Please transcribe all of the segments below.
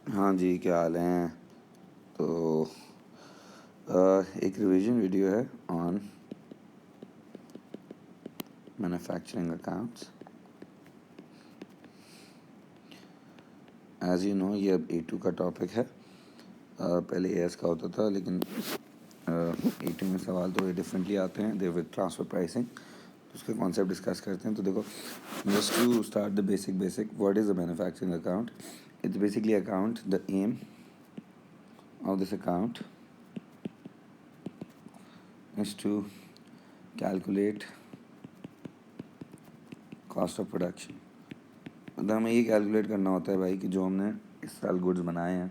हाँ जी, क्या हाल हैं? तो एक रिवीजन वीडियो है on manufacturing accounts. As you know, ये अब A2 का टॉपिक है। पहले AS का होता था, लेकिन A2 में सवाल थोड़े डिफरेंटली आते हैं। दे विद ट्रांसफ़र प्राइसिंग, उसके कॉन्सेप्ट डिस्कस करते हैं। तो देखो, just to start the basic what is the manufacturing account? It's basically account, the aim of this account is to calculate cost of production। मतलब हमें ये कैलकुलेट करना होता है भाई कि जो हमने इस साल गुड्स बनाए हैं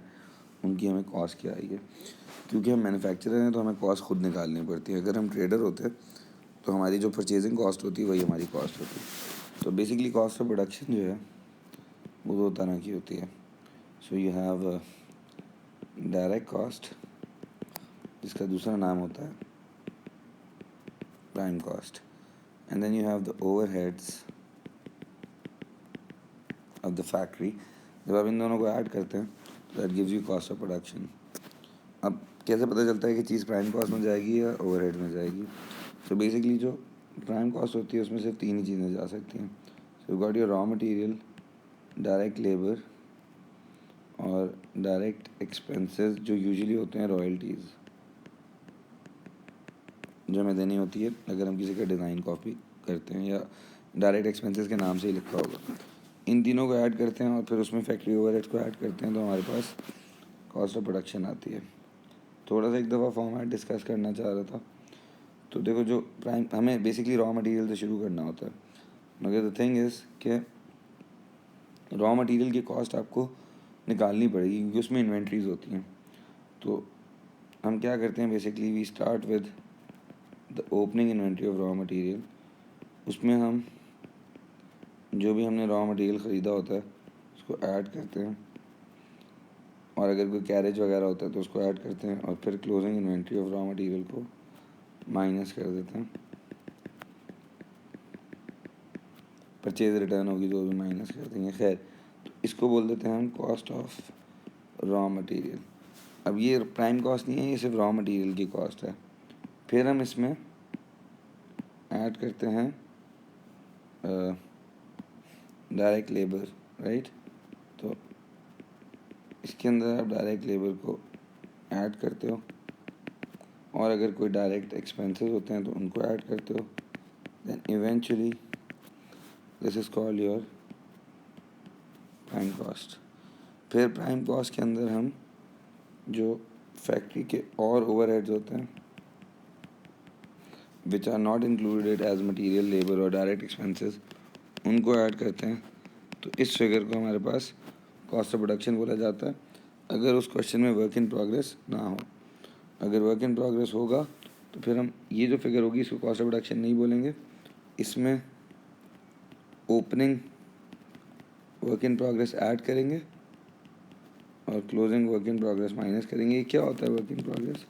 उनकी हमें कॉस्ट क्या आई है। क्योंकि हम मैन्युफैक्चरर हैं तो हमें कॉस्ट खुद निकालनी पड़ती है। अगर हम ट्रेडर होते तो हमारी जो परचेजिंग कॉस्ट होती है वही हमारी कॉस्ट होती है। तो बेसिकली कॉस्ट ऑफ प्रोडक्शन जो है वो दो तरह की होती है। So you have direct cost, जिसका दूसरा नाम होता है prime cost, and then you have the overheads of the factory. जब आप इन दोनों को ऐड करते हैं तो that gives you cost of production. अब कैसे पता चलता है कि चीज़ प्राइम कॉस्ट में जाएगी या ओवरहेड में जाएगी? तो बेसिकली जो प्राइम कॉस्ट होती है उसमें सिर्फ तीन ही चीज़ें जा सकती हैं। So you got your raw material, direct labour और डायरेक्ट एक्सपेंसेस, जो यूजुअली होते हैं रॉयल्टीज़, जो हमें देनी होती है अगर हम किसी का डिज़ाइन कॉपी करते हैं, या डायरेक्ट एक्सपेंसेस के नाम से ही लिखा होगा। इन तीनों को ऐड करते हैं और फिर उसमें फैक्ट्री ओवरहेड्स को ऐड करते हैं, तो हमारे पास कॉस्ट ऑफ प्रोडक्शन आती है। थोड़ा सा एक दफ़ा फॉर्मेट डिस्कस करना चाह रहा था। तो देखो, जो प्राइम, हमें बेसिकली रॉ मटेरियल से शुरू करना होता है, मगर द थिंग इज़ कि रॉ मटेरियल की कॉस्ट आपको निकालनी पड़ेगी क्योंकि उसमें इन्वेंट्रीज होती हैं। तो हम क्या करते हैं, basically we start with the opening inventory of raw material. उसमें हम जो भी हमने रॉ मटेरियल ख़रीदा होता है उसको ऐड करते हैं, और अगर कोई कैरेज वगैरह होता है तो उसको ऐड करते हैं, और फिर closing inventory of raw material को माइनस कर देते हैं। परचेज रिटर्न होगी तो भी माइनस कर देंगे। खैर, तो इसको बोल देते हैं हम कॉस्ट ऑफ रॉ मटेरियल। अब ये प्राइम कॉस्ट नहीं है, ये सिर्फ रॉ मटेरियल की कॉस्ट है। फिर हम इसमें ऐड करते हैं डायरेक्ट लेबर, राइट। तो इसके अंदर आप डायरेक्ट लेबर को ऐड करते हो, और अगर कोई डायरेक्ट एक्सपेंसेस होते हैं तो उनको ऐड करते हो। Then eventually this is called your prime cost. फिर प्राइम कॉस्ट के अंदर हम जो फैक्ट्री के और ओवरहेड्स होते हैं which are not included as material, labour और डायरेक्ट एक्सपेंसेस, उनको ऐड करते हैं। तो इस फिगर को हमारे पास कॉस्ट ऑफ प्रोडक्शन बोला जाता है, अगर उस क्वेश्चन में वर्क इन प्रोग्रेस ना हो। अगर वर्क इन प्रोग्रेस होगा तो फिर हम ये जो फिगर होगी इसको कॉस्ट ऑफ प्रोडक्शन नहीं बोलेंगे, इसमें opening work in progress add करेंगे और closing work in progress minus करेंगे। ये क्या होता है वर्क इन प्रोग्रेस?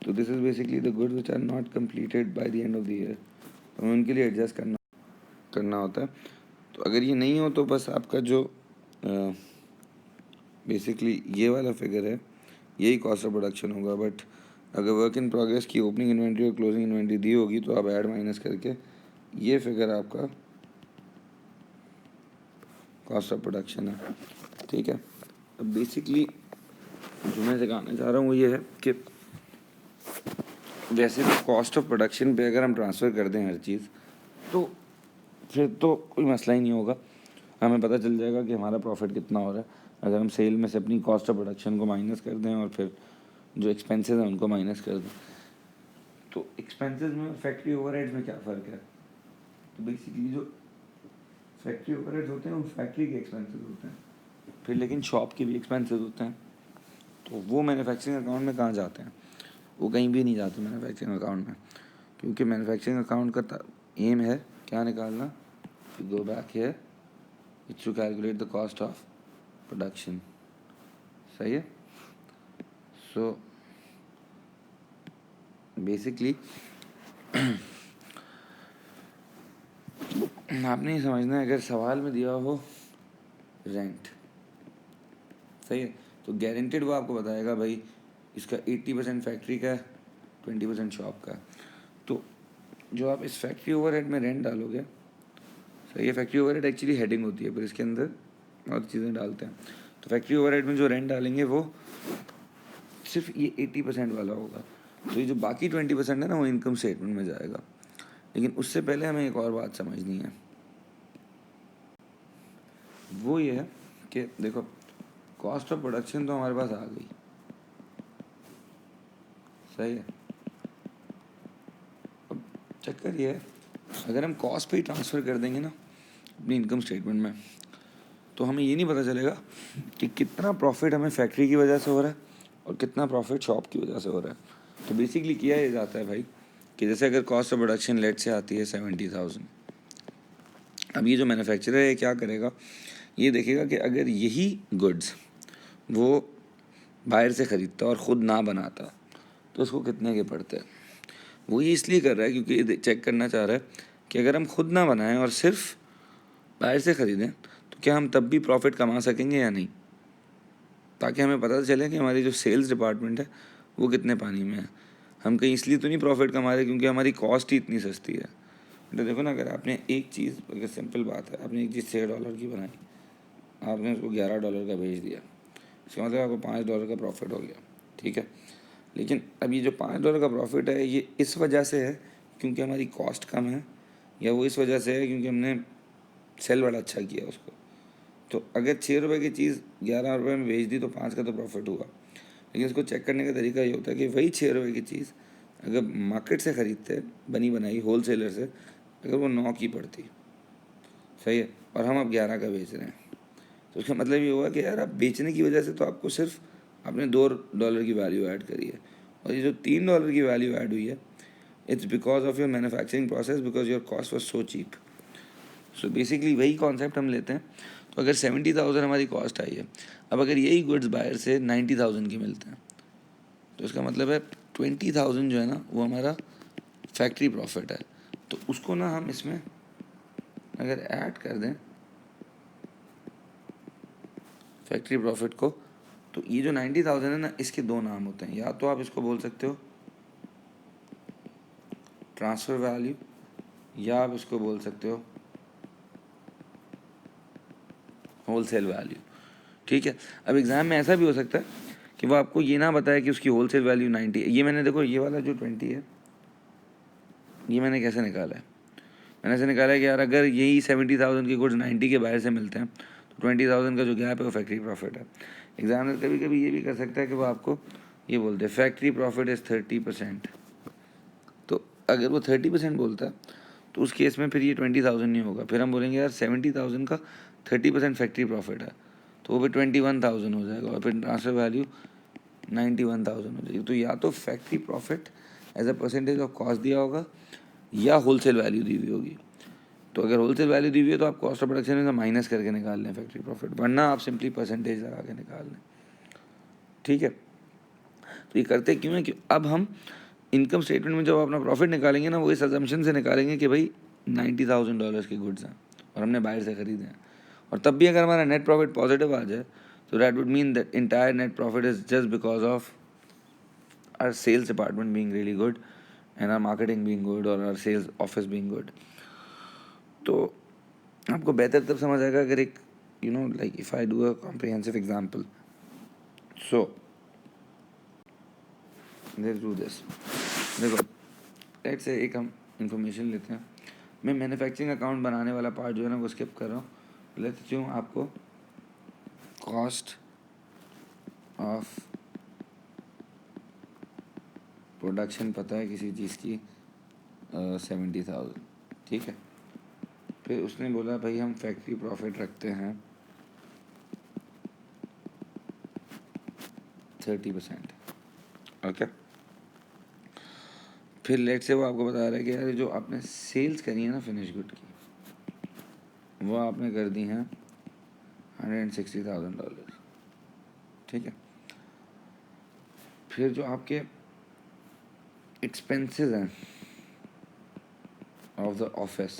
तो this is basically the goods which are not completed by the end of the year. हमें उनके लिए एडजस्ट करना होता है। तो अगर ये नहीं हो तो बस आपका जो बेसिकली ये वाला फिगर है यही कॉस्ट ऑफ प्रोडक्शन होगा। बट अगर वर्क इन प्रोग्रेस की ओपनिंग इन्वेंट्री और क्लोजिंग इन्वेंट्री दी होगी तो आप ऐड माइनस करके ये फिगर आपका कॉस्ट ऑफ प्रोडक्शन है, ठीक है। अब बेसिकली जो मैं सिखाना चाह रहा हूँ वो ये है कि वैसे तो कॉस्ट ऑफ प्रोडक्शन पे अगर हम ट्रांसफ़र कर दें हर चीज़, तो फिर तो कोई मसला ही नहीं होगा। हमें पता चल जाएगा कि हमारा प्रॉफिट कितना हो रहा है। अगर हम सेल में से अपनी कॉस्ट ऑफ प्रोडक्शन को माइनस कर दें और फिर जो एक्सपेंसेस हैं उनको माइनस कर दें। तो एक्सपेंसेस में और फैक्ट्री ओवरहेड्स में क्या फ़र्क है? तो बेसिकली जो फैक्ट्री ओवरहेड्स होते हैं वो फैक्ट्री के एक्सपेंसेस होते हैं, फिर लेकिन शॉप के भी एक्सपेंसेस होते हैं। तो वो मैन्युफैक्चरिंग अकाउंट में कहाँ जाते हैं? वो कहीं भी नहीं जाते मैन्युफैक्चरिंग अकाउंट में, क्योंकि मैन्युफैक्चरिंग अकाउंट का एम है क्या निकालना? Go back here, it's to calculate the cost of production. सही है। सो बेसिकली आपने ये समझना है, अगर सवाल में दिया हो रेंट, सही है। तो गारंटेड वो आपको बताएगा भाई इसका 80% फैक्ट्री का है, 20% शॉप का है। तो जो आप इस फैक्ट्री ओवरहेड में रेंट डालोगे, सही है, फैक्ट्री ओवरहेड एक्चुअली हेडिंग होती है, पर इसके अंदर और चीज़ें डालते हैं। तो फैक्ट्री ओवरहेड में जो रेंट डालेंगे वो सिर्फ ये 80% वाला होगा। तो ये जो बाकी 20% है ना, वो इनकम स्टेटमेंट में जाएगा। लेकिन उससे पहले हमें एक और बात समझनी है, वो ये है कि देखो कॉस्ट ऑफ प्रोडक्शन तो हमारे पास आ गई, सही है। अब चक्कर ये है, अगर हम कॉस्ट पे ही ट्रांसफ़र कर देंगे ना अपनी इनकम स्टेटमेंट में, तो हमें ये नहीं पता चलेगा कि कितना प्रॉफिट हमें फैक्ट्री की वजह से हो रहा है और कितना प्रॉफिट शॉप की वजह से हो रहा है। तो बेसिकली किया ये जाता है भाई कि जैसे अगर कॉस्ट ऑफ प्रोडक्शन लेट से आती है 70,000, अब ये जो मैन्युफैक्चरर है क्या करेगा, ये देखेगा कि अगर यही गुड्स वो बाहर से ख़रीदता और ख़ुद ना बनाता तो उसको कितने के पड़ते हैं। वो ये इसलिए कर रहा है क्योंकि ये चेक करना चाह रहा है कि अगर हम खुद ना बनाएं और सिर्फ बाहर से ख़रीदें तो क्या हम तब भी प्रॉफिट कमा सकेंगे या नहीं, ताकि हमें पता चले कि हमारी जो सेल्स डिपार्टमेंट है वो कितने पानी में है। हम कहीं इसलिए तो नहीं प्रॉफिट कमा रहे क्योंकि हमारी कॉस्ट ही इतनी सस्ती है। तो देखो ना, अगर आपने एक चीज़, अगर सिंपल बात है, आपने एक चीज़ $6 की बनाई, आपने उसको $11 का बेच दिया, इसका मतलब आपको $5 का प्रॉफिट हो गया, ठीक है। लेकिन अब ये जो $5 का प्रॉफिट है ये इस वजह से है क्योंकि हमारी कॉस्ट कम है, या वो इस वजह से है क्योंकि हमने सेल बड़ा अच्छा किया उसको। तो अगर ₹6 की चीज़ $11 में बेच दी तो 5 का तो प्रॉफिट हुआ। लेकिन इसको चेक करने का तरीका ये होता है कि वही ₹6 की चीज़ अगर मार्केट से ख़रीदते बनी बनाई होल सेलर से, अगर वो 9 की पड़ती, सही है, और हम अब 11 का बेच रहे हैं, तो उसका मतलब ये हुआ कि यार आप बेचने की वजह से तो आपको सिर्फ आपने $2 की वैल्यू ऐड करी है, और ये जो $3 की वैल्यू ऐड हुई है, it's because of your manufacturing process, because your cost was so cheap. So basically वही कॉन्सेप्ट हम लेते हैं। तो अगर 70,000 हमारी कॉस्ट आई है, अब अगर यही गुड्स बाहर से 90,000 की मिलते हैं, तो इसका मतलब है 20,000 जो है ना वो हमारा फैक्ट्री प्रॉफिट है। तो उसको ना हम इसमें अगर ऐड कर दें फैक्ट्री प्रॉफिट को, तो ये जो 90,000 है ना, इसके दो नाम होते हैं। या तो आप इसको बोल सकते हो ट्रांसफ़र वैल्यू, या आप इसको बोल सकते हो होलसेल वैल्यू, ठीक है। अब एग्ज़ाम में ऐसा भी हो सकता है कि वो आपको ये ना बताए कि उसकी होलसेल वैल्यू 90 है। ये मैंने देखो, ये वाला जो 20 है, ये मैंने कैसे निकाला है, मैंने ऐसे निकाला है कि यार अगर यही 70,000 के गुड्स 90 के बाहर से मिलते हैं तो 20,000 का जो गैप है वो फैक्ट्री प्रॉफिट है। एग्जामिनर कभी कभी ये भी कर सकता है कि वो आपको ये बोलते हैं फैक्ट्री प्रॉफिट इज़ 30%। तो अगर वो 30% बोलता है तो उस केस में फिर ये 20,000 नहीं होगा, फिर हम बोलेंगे यार 70,000 का 30% फैक्ट्री प्रॉफिट है, तो वो फिर 21,000 हो जाएगा, और फिर ट्रांसफर वैल्यू 91,000 हो जाएगी। तो या तो factory profit as a percentage of cost दिया होगा या होलसेल वैल्यू दी हुई होगी। तो अगर होलसेल वैल्यू दी हुई है तो आप कॉस्ट ऑफ प्रोडक्शन में माइनस करके निकाल लें फैक्ट्री प्रॉफिट, वरना आप सिंपली परसेंटेज लगा के निकाल लें, ठीक है। तो ये करते क्यों है कि अब हम इनकम स्टेटमेंट में जब अपना प्रॉफिट निकालेंगे ना, वो इस अजम्पशन से निकालेंगे कि भाई $90,000 के गुड्स हैं और हमने बाहर से ख़रीदे हैं, और तब भी अगर हमारा नेट प्रॉफिट पॉजिटिव आ जाए तो that would mean that entire net profit is just because of our sales department being really good and our marketing being good और our sales office being good। तो आपको बेहतर तब समझ आएगा अगर एक like if I do a comprehensive example. So let's do this. देखो लेट्स से एक हम इंफॉर्मेशन लेते हैं, मैं मैन्युफैक्चरिंग अकाउंट बनाने वाला पार्ट जो है ना वो स्किप कर रहा हूँ। लेट्स से आपको कॉस्ट ऑफ प्रोडक्शन पता है किसी चीज़ की 70,000, ठीक है। फिर उसने बोला भाई हम फैक्ट्री प्रॉफिट रखते हैं 30%, ओके। फिर लेट से वो आपको बता रहा है कि यार जो आपने सेल्स करी है ना फिनिश गुड की, वो आपने कर दी हैं $160,000, ठीक है। फिर जो आपके एक्सपेंसेस हैं of the office,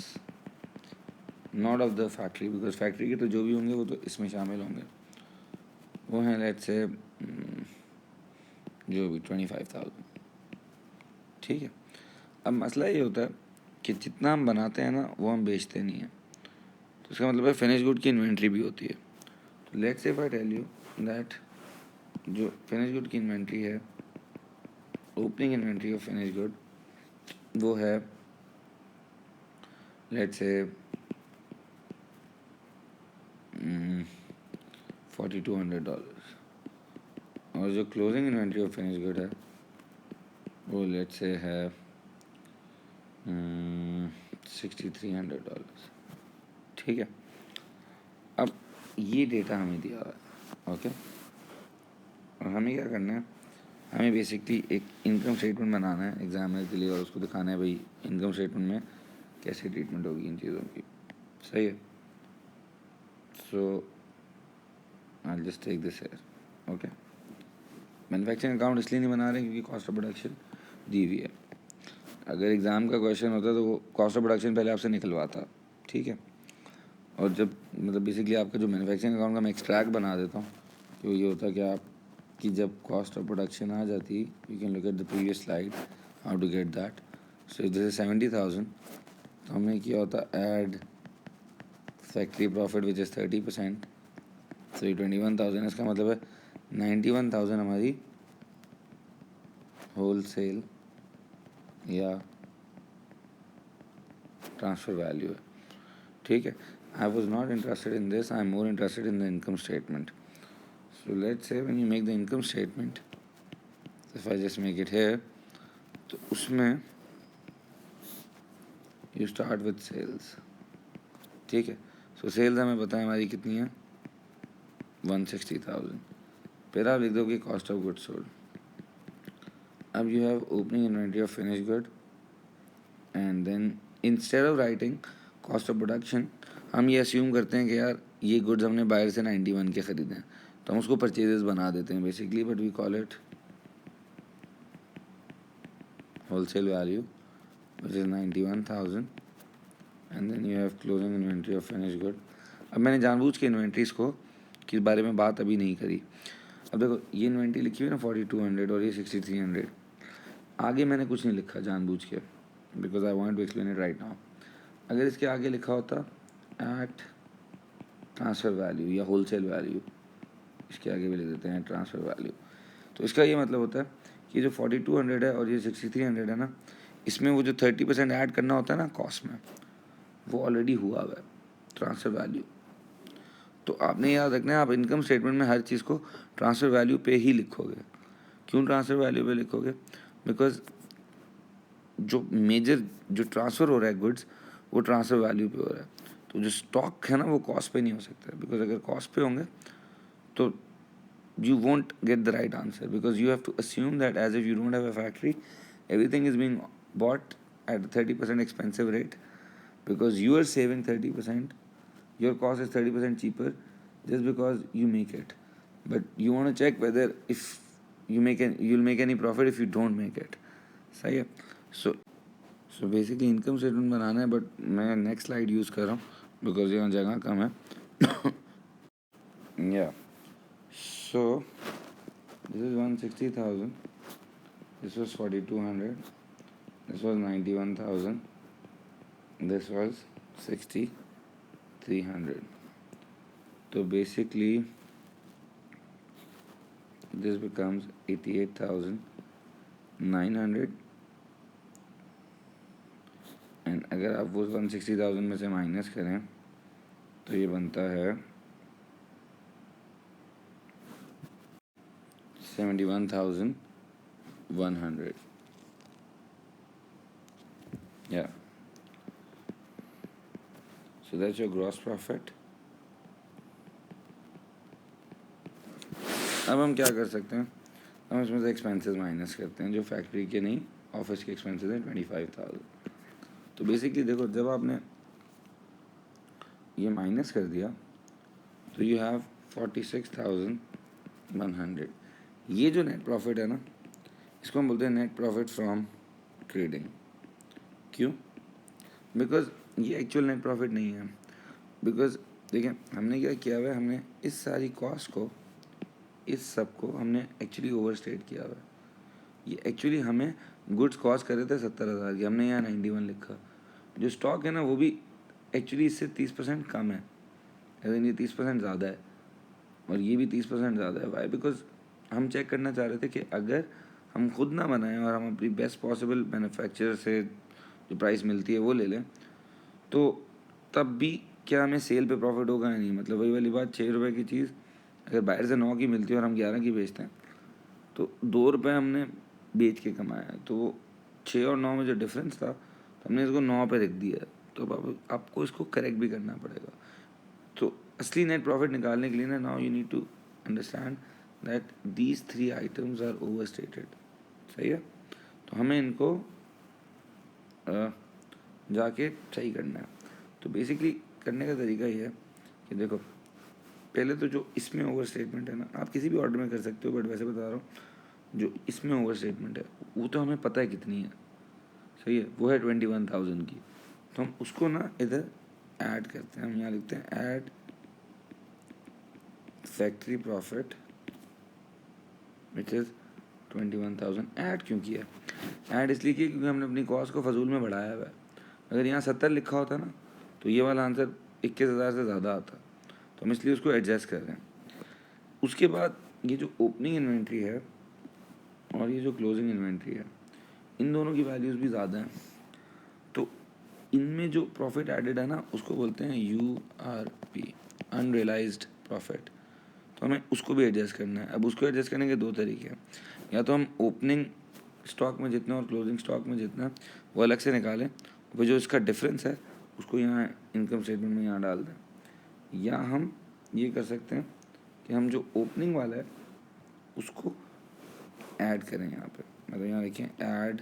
not of the factory, because factory के तो जो भी होंगे वो तो इसमें शामिल होंगे, वो हैं लेट्स से जो भी 25,000, ठीक है। अब मसला ये होता है कि जितना हम बनाते हैं ना वो हम बेचते नहीं हैं, तो इसका मतलब है फिनिश गुड की इन्वेंट्री भी होती है। तो let's say if I tell you that जो फिनिश गुड की इन्वेंट्री है, opening inventory of finish good वो है लेट्स से $4,200, और जो closing inventory of finish good है वो लेट्स से है $6,300, ठीक है। अब ये डेटा हमें दिया हुआ है, ओके, और हमें क्या करना है, हमें बेसिकली एक इनकम स्टेटमेंट बनाना है एग्जामिनर के लिए, और उसको दिखाना है भाई इनकम स्टेटमेंट में कैसे ट्रीटमेंट होगी इन चीज़ों की, सही है। So I just take this here, okay. Manufacturing account इसलिए नहीं बना रहे क्योंकि कॉस्ट ऑफ प्रोडक्शन दी हुई है। अगर एग्ज़ाम का क्वेश्चन होता तो वो कॉस्ट ऑफ प्रोडक्शन पहले आपसे निकलवाता, ठीक है। और जब मतलब बेसिकली आपका जो मैन्युफैक्चरिंग अकाउंट का मैं एक्सट्रैक्ट बना देता हूँ, तो ये होता है कि आप कि जब कॉस्ट ऑफ प्रोडक्शन आ जाती, you can look at the previous slide how to get that. So if this is 70,000, तो हमने किया होता add factory profit which is 30%, so ये 21,000, इसका मतलब है 91,000 हमारी होल सेल या ट्रांसफ़र वैल्यू है, ठीक है। I was not interested in this, I am more interested in the income statement. So let's say when you make the income statement, if I just make it here, तो उसमें you start with sales, ठीक है। So sales हमें पता है हमारी कितनी है 160,000, फिर आप लिख दोगे cost of goods sold. अब you have opening inventory of finished good, and then instead of writing cost of production, हम ये assume करते हैं कि यार ये goods हमने बायर से 91 के ख़रीदे हैं, तो हम उसको परचेजेस बना देते हैं basically, but we call it wholesale value which is 91,000, and then you have closing inventory of finished good. अब मैंने जानबूझ के इन्वेंट्रीज़ को के बारे में बात अभी नहीं करी। अब देखो ये इन्वेंट्री लिखी हुई है ना 4,200 और ये 6,300, आगे मैंने कुछ नहीं लिखा जानबूझ के, because I want to explain it right now. अगर इसके आगे लिखा होता एट ट्रांसफ़र वैल्यू या होलसेल वैल्यू, इसके आगे भी लिख देते हैं ट्रांसफ़र वैल्यू, तो इसका ये मतलब होता है कि जो 4,200 है और ये 6,300 है ना, इसमें वो जो 30% ऐड करना होता है ना कॉस्ट में, वो ऑलरेडी हुआ हुआ है ट्रांसफ़र वैल्यू। तो आपने याद रखना है आप इनकम स्टेटमेंट में हर चीज़ को ट्रांसफ़र वैल्यू पे ही लिखोगे। क्यों ट्रांसफ़र वैल्यू पे लिखोगे? बिकॉज जो मेजर जो ट्रांसफ़र हो रहा है गुड्स वो ट्रांसफ़र वैल्यू पे हो रहा है, तो जो स्टॉक है ना वो कॉस्ट पे नहीं हो सकता, बिकॉज अगर कॉस्ट पे होंगे तो you won't get the right answer, because you have to assume that as if you don't have a factory, everything is being bought at a 30% expensive rate, because you are saving 30%, your cost is 30% cheaper just because you make it, but you want to check whether if you'll make any profit if you don't make it, सही है। so basically income statement बनाना है, but मैं next slide use कर रहा हूँ because यहाँ जगह कम है। yeah, so this is 160,000, this was 4,200, this was 91,000, this was 6,300. So basically this becomes 88,900, and अगर आप वो 160,000 में से माइनस करें तो ये बनता है 71,100. Yeah, so that's your gross profit. अब हम क्या कर सकते हैं, हम इसमें से एक्सपेंसेस माइनस करते हैं जो फैक्ट्री के नहीं ऑफिस के एक्सपेंसेस हैं 25,000. तो बेसिकली देखो जब आपने ये माइनस कर दिया तो यू हैव 46,100. ये जो नेट प्रॉफिट है ना इसको हम बोलते हैं नेट प्रॉफिट फ्रॉम ट्रेडिंग. क्यों? बिकॉज ये एक्चुअल नेट प्रॉफिट नहीं है, बिकॉज देखिए हमने क्या किया हुआ है, हमने इस सारी कॉस्ट को इस सब को हमने एक्चुअली ओवर स्टेट किया हुआ है। ये एक्चुअली हमें गुड्स कॉस्ट कर रहे थे 70,000 की, हमने यहाँ 91 लिखा। जो स्टॉक है ना वो भी एक्चुअली इससे 30% कम है, लेकिन ये 30% ज़्यादा है और ये भी 30% ज़्यादा है। वाई? बिकॉज हम चेक करना चाह रहे थे कि अगर हम खुद ना बनाएं और हम अपनी बेस्ट पॉसिबल मैन्युफैक्चरर से जो प्राइस मिलती है वो ले लें, तो तब भी क्या हमें सेल पे प्रॉफिट होगा या नहीं। मतलब वही वाली बात, 6 रुपये की चीज़ अगर बाहर से 9 की मिलती है और हम 11 की बेचते हैं, तो 2 रुपये हमने बेच के कमाया। तो वो 6 और 9 में जो डिफरेंस था, तो हमने इसको 9 पे रख दिया। तो अब आपको इसको करेक्ट भी करना पड़ेगा। तो असली नेट प्रॉफिट निकालने के लिए ना, now you need to understand that these 3 items are overstated. सही है? तो हमें इनको जाके सही करना है। तो बेसिकली करने का तरीका ये है कि देखो, पहले तो जो इसमें ओवर स्टेटमेंट है ना, आप किसी भी ऑर्डर में कर सकते हो, बट वैसे बता रहा हूँ, जो इसमें ओवर स्टेटमेंट है वो तो हमें पता है कितनी है। सही है? वो है 21,000 की। तो हम उसको ना इधर ऐड करते हैं। हम यहाँ लिखते हैं add factory profit which is 21,000। Add क्यों किया? ऐड इसलिए किया क्योंकि हमने अपनी कॉस्ट को फजूल में बढ़ाया हुआ है। अगर यहाँ 70 लिखा होता ना, तो ये वाला आंसर 21,000 से ज़्यादा आता। तो हम इसलिए उसको एडजस्ट कर रहे हैं। उसके बाद ये जो ओपनिंग इन्वेंट्री है और ये जो क्लोजिंग इन्वेंट्री है, इन दोनों की वैल्यूज़ भी ज़्यादा हैं। तो इनमें जो प्रॉफिट एडेड है ना, उसको बोलते हैं URP, अनरियलाइज्ड प्रॉफिट। तो हमें उसको भी एडजस्ट करना है। अब उसको एडजस्ट करने के 2 तरीके हैं। या तो हम ओपनिंग स्टॉक में जितना और क्लोजिंग स्टॉक में जितना वो अलग से निकालें, वो जो इसका डिफरेंस है उसको यहाँ इनकम स्टेटमेंट में यहाँ डाल दें। या हम ये कर सकते हैं कि हम जो ओपनिंग वाला है उसको ऐड करें यहाँ पे। मतलब यहाँ लिखें ऐड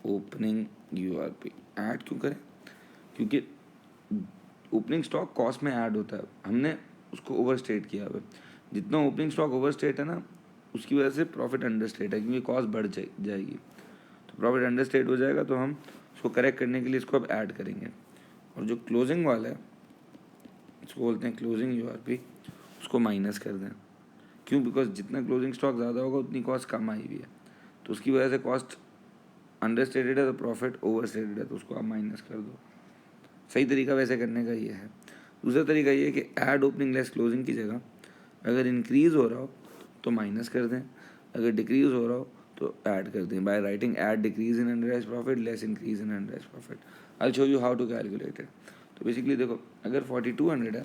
ओपनिंग URP। ऐड क्यों करें? क्योंकि ओपनिंग स्टॉक कॉस्ट में ऐड होता है, हमने उसको ओवर स्टेट किया हुआ है। जितना ओपनिंग स्टॉक ओवर स्टेट है ना, उसकी वजह से प्रॉफिट अंडर स्टेट है, क्योंकि कॉस्ट बढ़ जाएगी। तो प्रॉफिट अंडर स्टेट हो जाएगा, तो हम उसको करेक्ट करने के लिए इसको अब ऐड करेंगे। और जो क्लोजिंग वाला है, इसको बोलते हैं क्लोजिंग URP, उसको माइनस कर दें। क्यों? बिकॉज जितना क्लोजिंग स्टॉक ज़्यादा होगा उतनी कॉस्ट कम आई हुई है, तो उसकी वजह से कॉस्ट अंडर स्टेटेड है, तो प्रॉफिट ओवर स्टेटेड है, तो उसको आप माइनस कर दो। सही तरीका वैसे करने का ये है। दूसरा तरीका ये है कि ऐड ओपनिंग लेस क्लोजिंग की जगह अगर इंक्रीज़ हो रहा हो तो माइनस कर दें, अगर डिक्रीज़ हो रहा हो तो ऐड कर दें। By writing add decrease in unrealised profit less increase in unrealised profit. I show you how to calculate it. तो बेसिकली देखो, अगर 4200 है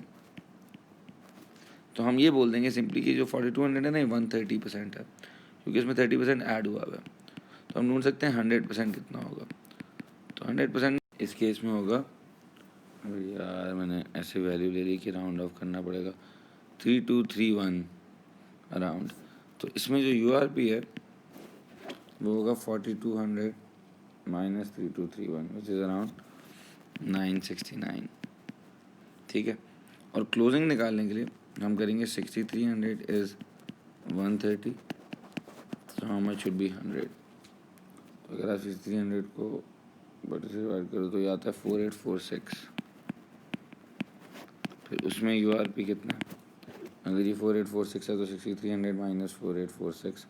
तो हम ये बोल देंगे सिंपली कि जो 4200 है ना, ये 130% है, क्योंकि इसमें 30% ऐड हुआ है। तो हम ढूंढ सकते हैं 100% कितना होगा। तो 100% इस केस में होगा, यार मैंने ऐसे वैल्यू ले ली कि राउंड ऑफ करना पड़ेगा, 3231 अराउंड। तो इसमें जो URP है वो होगा 4200 माइनस 3231 विच इज़ अराउंड 969। ठीक है? और क्लोजिंग निकालने के लिए हम करेंगे 6300 इज़ 130, तो हाउ मच शुड बी 100। तो अगर आप 6300 को 32 से डिवाइड करो तो ये आता है 4846। फिर उसमें URP कितना है? अगर ये 4846 है तो 6300 माइनस 4846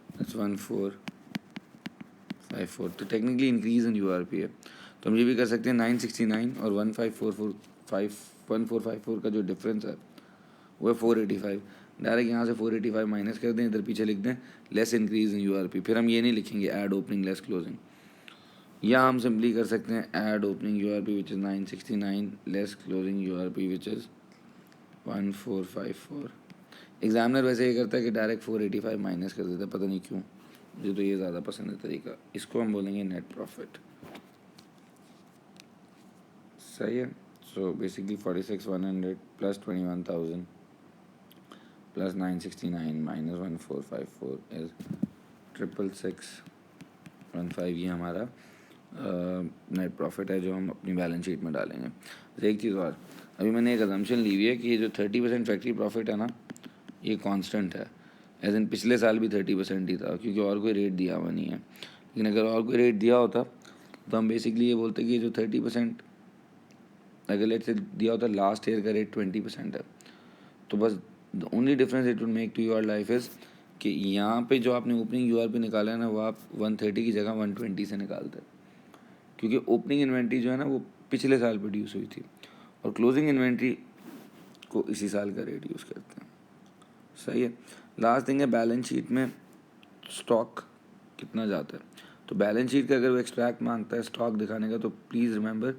दैट्स 1454। तो टेक्निकली इंक्रीज इन URP है। तो हम ये भी कर सकते हैं 969 और 1454 का जो डिफरेंस है वो है 485। डायरेक्ट यहाँ से 485 माइनस कर दें, इधर पीछे लिख दें लेस इंक्रीज इन URP। फिर हम ये नहीं लिखेंगे ऐड ओपनिंग लेस क्लोजिंग, या हम सिंपली कर सकते हैं add opening URP which is 969 less closing URP which is 1454। Examiner वैसे ये करता है कि डायरेक्ट 485 माइनस कर देता है, पता नहीं क्यों, मुझे तो ये ज़्यादा पसंद है तरीका। इसको हम बोलेंगे नेट प्रॉफिट। सही है? So basically 46,100 plus 21,000 plus 969 minus 1454 is 66615। ये हमारा नेट प्रॉफिट है जो हम अपनी बैलेंस शीट में डालेंगे। तो एक चीज़ और, अभी मैंने एक अजम्पशन ली हुई है कि ये जो 30% फैक्ट्री प्रॉफिट है ना, ये कांस्टेंट है। एज इन पिछले साल भी 30% ही था, क्योंकि और कोई रेट दिया हुआ नहीं है। लेकिन अगर और कोई रेट दिया होता तो हम बेसिकली ये बोलते कि ये जो 30%, अगर लेट से दिया होता लास्ट ईयर का रेट 20% है, तो बस the only difference it would make to your life is कि यहाँ पे जो आपने ओपनिंग यूआरपी निकाला है ना, वो आप 130 की जगह 120 से निकालते हैं, क्योंकि ओपनिंग इन्वेंट्री जो है ना वो पिछले साल प्रोड्यूस हुई थी और क्लोजिंग इन्वेंट्री को इसी साल का रेट यूज़ करते हैं। सही है। लास्ट थिंग है बैलेंस शीट में स्टॉक कितना जाता है। तो बैलेंस शीट का अगर वो एक्सट्रैक्ट मांगता है स्टॉक दिखाने का, तो प्लीज़ रिमेंबर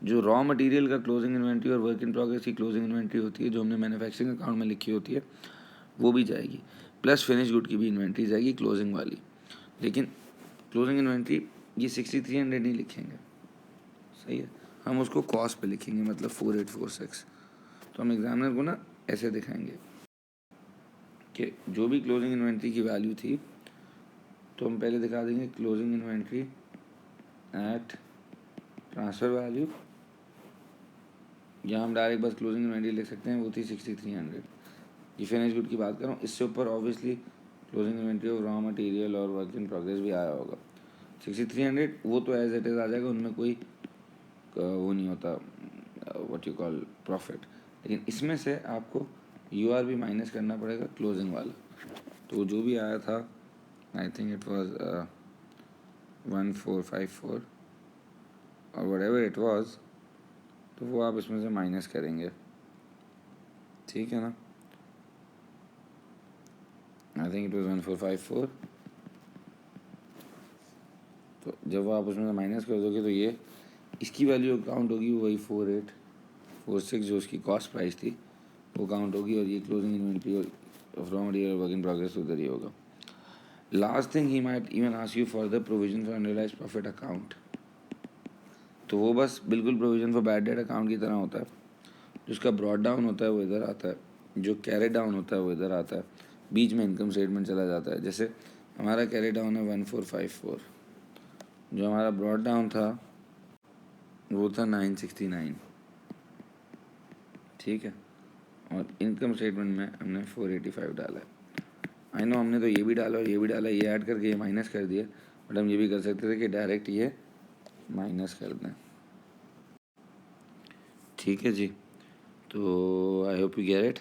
जो रॉ मटेरियल का क्लोजिंग इन्वेंट्री और वर्क इन प्रोग्रेस की क्लोजिंग इन्वेंट्री होती है, जो हमने मैन्युफैक्चरिंग अकाउंट में लिखी होती है, वो भी जाएगी, प्लस फिनिश गुड की भी इन्वेंट्री जाएगी क्लोजिंग वाली। लेकिन क्लोजिंग इन्वेंट्री ये 6300 नहीं लिखेंगे, सही है, हम उसको कॉस्ट पे लिखेंगे, मतलब 4846। तो हम एग्जामिनर को ना ऐसे दिखाएंगे कि जो भी क्लोजिंग इन्वेंट्री की वैल्यू थी, तो हम पहले दिखा देंगे closing inventory at transfer value, या हम डायरेक्ट बस क्लोजिंग इन्वेंट्री लिख सकते हैं, वो थी 6300। ये फिनिश गुड की बात कर रहा हूँ, इससे ऊपर obviously closing inventory of raw material और वर्क इन प्रोग्रेस भी आया होगा। 6300 वो तो एज इट इज़ आ जाएगा, उनमें कोई वो नहीं होता व्हाट यू कॉल प्रॉफिट। लेकिन इसमें से आपको यूआर भी माइनस करना पड़ेगा क्लोजिंग वाला। तो जो भी आया था, आई थिंक इट वाज 1454 और व्हाटएवर इट वाज, तो वो आप इसमें से माइनस करेंगे, ठीक है ना। I think it was 1454। तो जब आप उसमें से माइनस कर दोगे तो ये इसकी वैल्यू काउंट होगी, वही 4846 जो उसकी कॉस्ट प्राइस थी वो काउंट होगी, और ये closing inventory of raw material work in progress उधर ही होगा। Last thing he might even ask you for the provision for unrealised profit account. तो वो बस बिल्कुल provision for bad debt account की तरह होता है, जिसका ब्रॉड डाउन होता है वो इधर आता है, जो कैरी डाउन होता है वो इधर आता है, बीच में इनकम स्टेटमेंट चला जाता है। जैसे हमारा कैरी डाउन है 1454, जो हमारा ब्रॉड डाउन था वो था 969, ठीक है, और इनकम स्टेटमेंट में हमने 485 डाला है। आई नो हमने तो ये भी डाला और ये भी डाला, ये ऐड करके ये माइनस कर दिया, बट हम ये भी कर सकते थे कि डायरेक्ट ये माइनस कर दें, ठीक है जी। तो I hope you get it.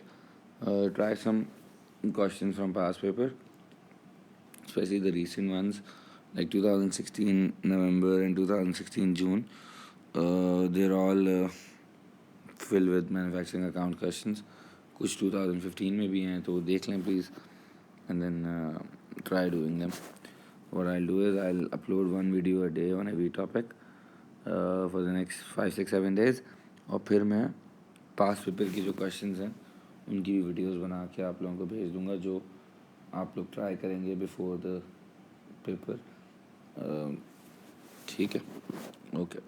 Try some questions from past paper, especially the recent ones like 2016 November and 2016 June. They're all filled with manufacturing account questions. कुछ 2015 में भी हैं, तो देख लें please, and then try doing them. What I'll do is I'll upload one video a day on every topic for the next 5, 6, 7 days, और फिर मैं पास्ट पेपर की जो क्वेश्चंस हैं उनकी भी वीडियोस बना के आप लोगों को भेज दूंगा, जो आप लोग ट्राई करेंगे बिफोर द पेपर, ठीक है, ओके।